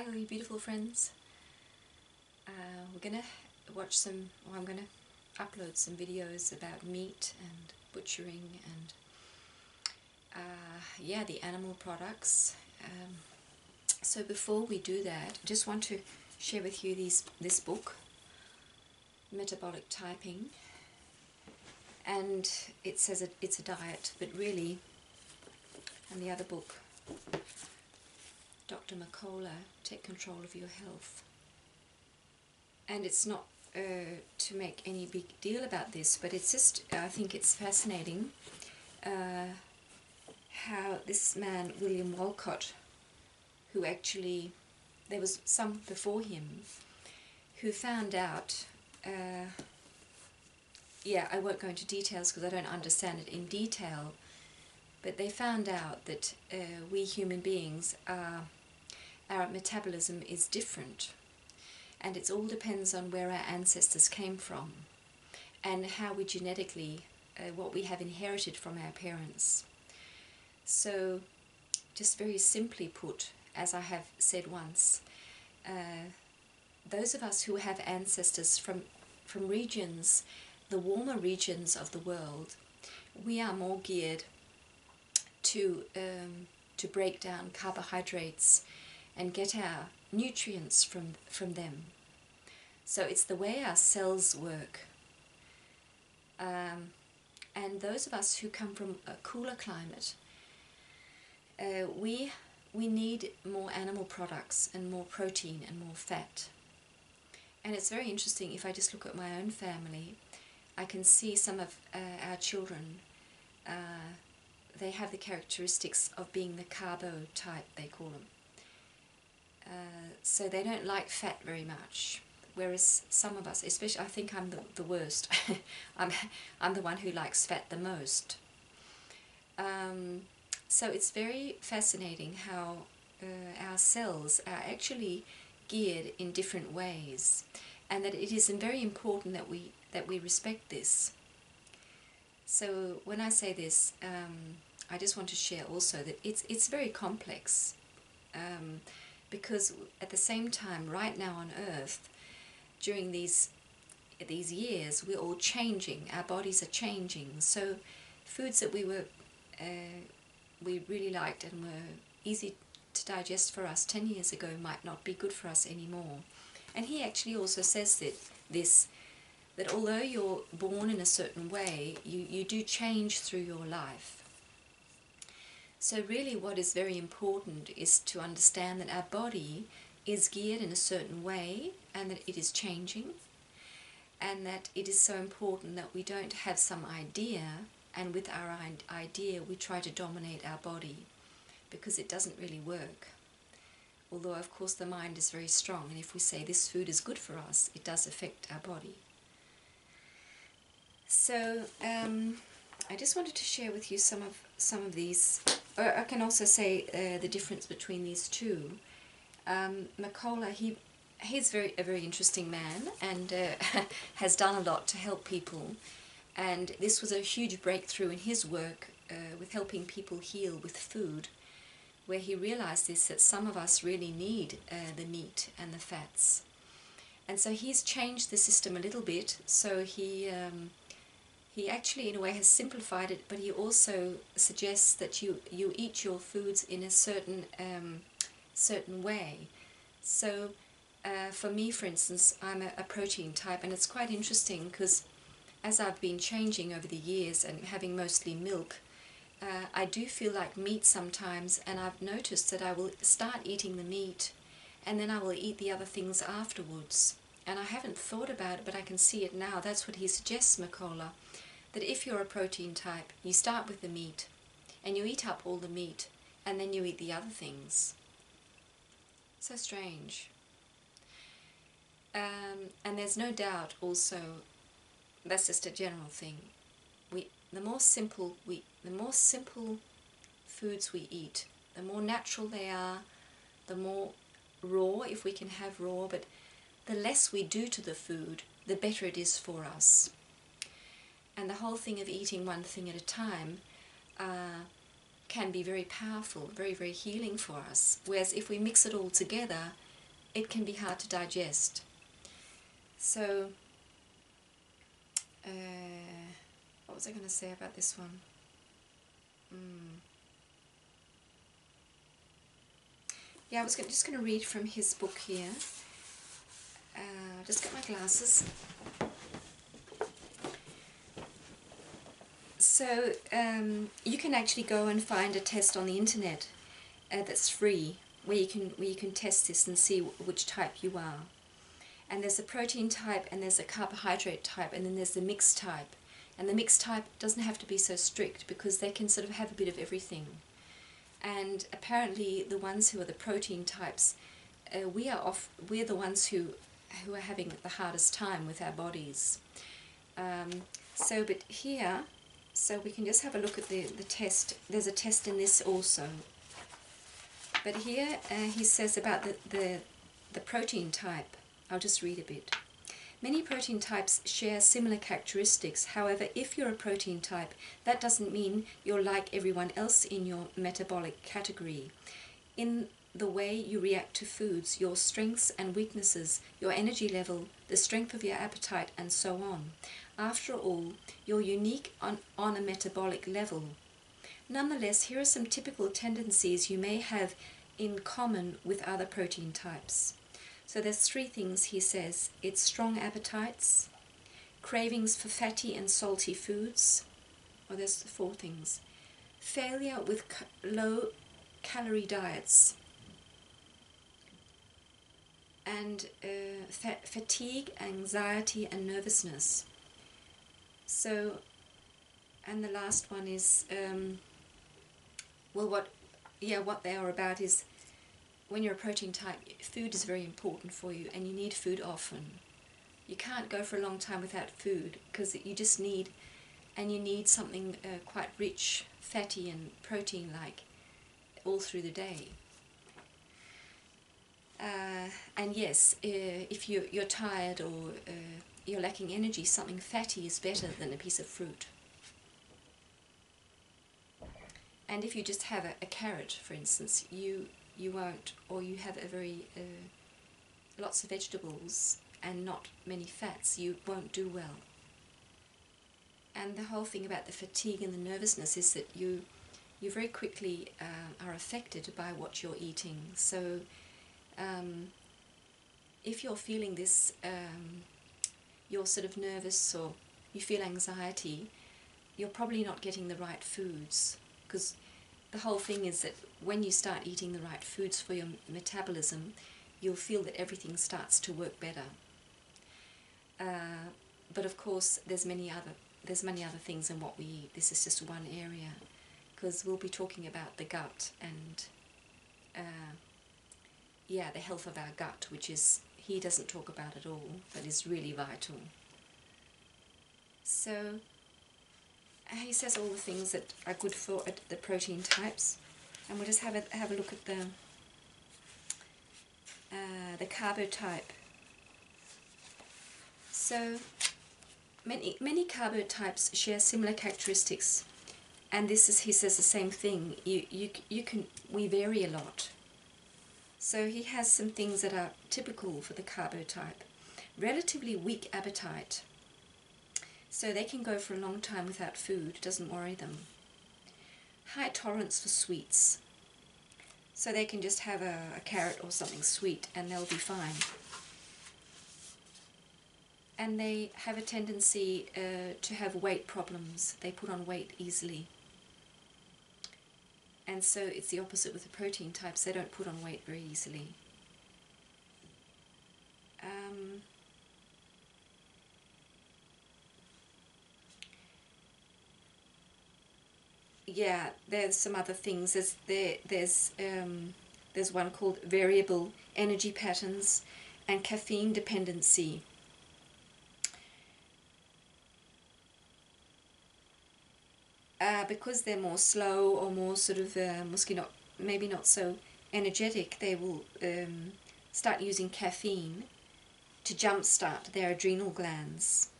Hi all you beautiful friends. We're gonna watch some, or I'm gonna upload some videos about meat and butchering and yeah, the animal products. So before we do that, I just want to share with you this book, Metabolic Typing, and it says it's a diet, but really, and the other book, Dr. McCullough, Take Control of Your Health. And it's not to make any big deal about this, but it's just, I think it's fascinating how this man, William Walcott, who actually, there was some before him, who found out, yeah, I won't go into details because I don't understand it in detail, but they found out that we human beings, our metabolism is different. And it all depends on where our ancestors came from and how we genetically, what we have inherited from our parents. So, just very simply put, as I have said once, those of us who have ancestors from regions, the warmer regions of the world, we are more geared to break down carbohydrates and get our nutrients from them. So it's the way our cells work. And those of us who come from a cooler climate, we need more animal products and more protein and more fat. And it's very interesting, if I just look at my own family, I can see some of our children, they have the characteristics of being the carbo type, they call them. So they don't like fat very much, whereas some of us, especially, I think I'm the worst. I'm the one who likes fat the most. So it's very fascinating how our cells are actually geared in different ways, and that it is very important that we respect this. So when I say this, I just want to share also that it's very complex. Because at the same time, right now on Earth, during these years, we're all changing. Our bodies are changing. So foods that we really liked and were easy to digest for us 10 years ago might not be good for us anymore. And he actually also says that although you're born in a certain way, you do change through your life. So really what is very important is to understand that our body is geared in a certain way and that it is changing, and that it is so important that we don't have some idea and with our idea we try to dominate our body, because it doesn't really work. Although of course the mind is very strong, and if we say this food is good for us, it does affect our body. So I just wanted to share with you some of these. I can also say the difference between these two. McCullough, he's a very interesting man, and has done a lot to help people. And this was a huge breakthrough in his work with helping people heal with food, where he realized that some of us really need the meat and the fats. And so he's changed the system a little bit. So he actually, in a way, has simplified it, but he also suggests that you eat your foods in a certain way. So, for me, for instance, I'm a protein type, and it's quite interesting because as I've been changing over the years and having mostly milk, I do feel like meat sometimes, and I've noticed that I will start eating the meat, and then I will eat the other things afterwards. And I haven't thought about it, but I can see it now. That's what he suggests, McCullough, that if you're a protein type, you start with the meat, and you eat up all the meat, and then you eat the other things. So strange. And there's no doubt also, that's just a general thing, the more simple foods we eat, the more natural they are, the more raw, if we can have raw, but the less we do to the food, the better it is for us. And the whole thing of eating one thing at a time can be very powerful, very, very healing for us. Whereas if we mix it all together, it can be hard to digest. So, what was I going to say about this one? Yeah, I was just going to read from his book here. Just get my glasses. So you can actually go and find a test on the internet that's free, where you can test this and see which type you are. And there's a protein type, and there's a carbohydrate type, and then there's the mixed type. And the mixed type doesn't have to be so strict, because they can sort of have a bit of everything. And apparently the ones who are the protein types, we're the ones who are having the hardest time with our bodies. But here, so we can just have a look at the test. There's a test in this also. But here he says about the protein type. I'll just read a bit. Many protein types share similar characteristics. However, if you're a protein type, that doesn't mean you're like everyone else in your metabolic category. In the way you react to foods, your strengths and weaknesses, your energy level, the strength of your appetite, and so on. After all, you're unique on a metabolic level. Nonetheless, here are some typical tendencies you may have in common with other protein types. So there's 3 things he says. It's strong appetites, cravings for fatty and salty foods, there's 4 things. Failure with low calorie diets, and fatigue, anxiety, and nervousness. So, and the last one is, what they are about is, when you're a protein type, food is very important for you, and you need food often. You can't go for a long time without food, because you just need something quite rich, fatty and protein-like all through the day. And yes, if you're tired or you're lacking energy, something fatty is better than a piece of fruit. And if you just have a carrot, for instance, you won't, or you have a very lots of vegetables and not many fats, you won't do well. And the whole thing about the fatigue and the nervousness is that you very quickly are affected by what you're eating. So if you're feeling this, you're sort of nervous or you feel anxiety, you're probably not getting the right foods, because the whole thing is that when you start eating the right foods for your metabolism, you'll feel that everything starts to work better. But of course, there's many other things in what we eat. This is just one area, because we'll be talking about the gut and the health of our gut, which is he doesn't talk about at all, but is really vital. So he says all the things that are good for the protein types, and we'll just have a look at the carbo type. So many carbo types share similar characteristics, and he says the same thing. We vary a lot. So he has some things that are typical for the carbo type. Relatively weak appetite. So they can go for a long time without food, it doesn't worry them. High tolerance for sweets. So they can just have a carrot or something sweet and they'll be fine. And they have a tendency to have weight problems. They put on weight easily. And so it's the opposite with the protein types. They don't put on weight very easily. There's some other things. There's one called variable energy patterns and caffeine dependency. Because they're more slow or more sort of maybe not so energetic, they will start using caffeine to jumpstart their adrenal glands.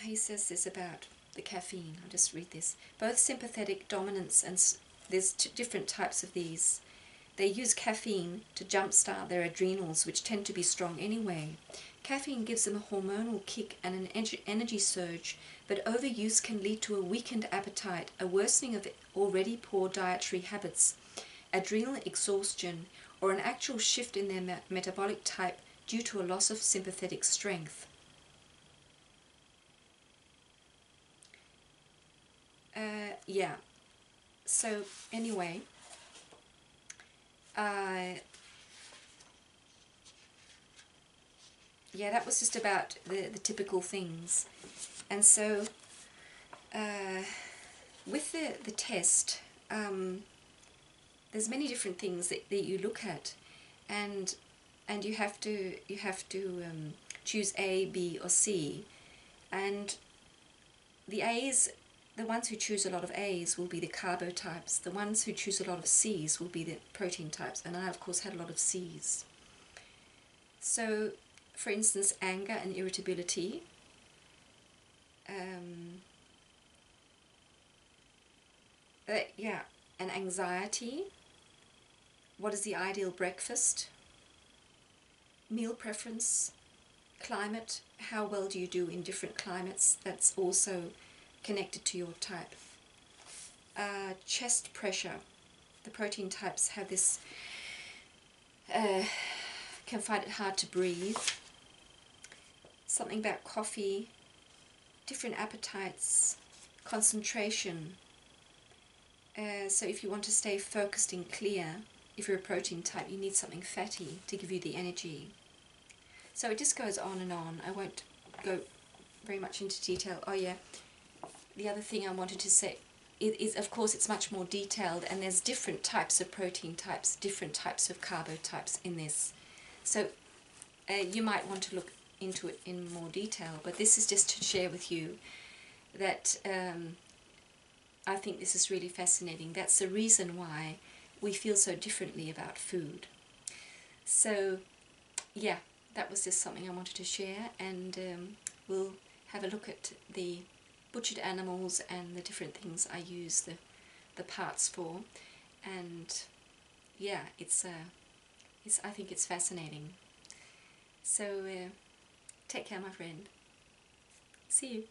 He says this about the caffeine. I'll just read this. Both sympathetic dominance there's different types of these. They use caffeine to jumpstart their adrenals, which tend to be strong anyway. Caffeine gives them a hormonal kick and an energy surge, but overuse can lead to a weakened appetite, a worsening of already poor dietary habits, adrenal exhaustion, or an actual shift in their metabolic type due to a loss of sympathetic strength. Yeah, so anyway, yeah, that was just about the typical things. And so with the test, there's many different things that you look at, and you have to choose A, B, or C. And the A's, the ones who choose a lot of A's will be the carbo types. The ones who choose a lot of C's will be the protein types. And I, of course, had a lot of C's. So, for instance, anger and irritability. Yeah, and anxiety. What is the ideal breakfast? Meal preference. Climate. How well do you do in different climates? That's also connected to your type. Chest pressure. The protein types have this, can find it hard to breathe. Something about coffee, different appetites, concentration. So if you want to stay focused and clear, if you're a protein type, you need something fatty to give you the energy. So it just goes on and on. I won't go very much into detail. Oh yeah, the other thing I wanted to say is, of course, it's much more detailed, and there's different types of protein types, different types of carbo types in this. So you might want to look into it in more detail, but this is just to share with you that I think this is really fascinating. That's the reason why we feel so differently about food. So yeah, that was just something I wanted to share, and we'll have a look at the butchered animals and the different things I use the parts for. And yeah, I think it's fascinating. So take care, my friend. See you.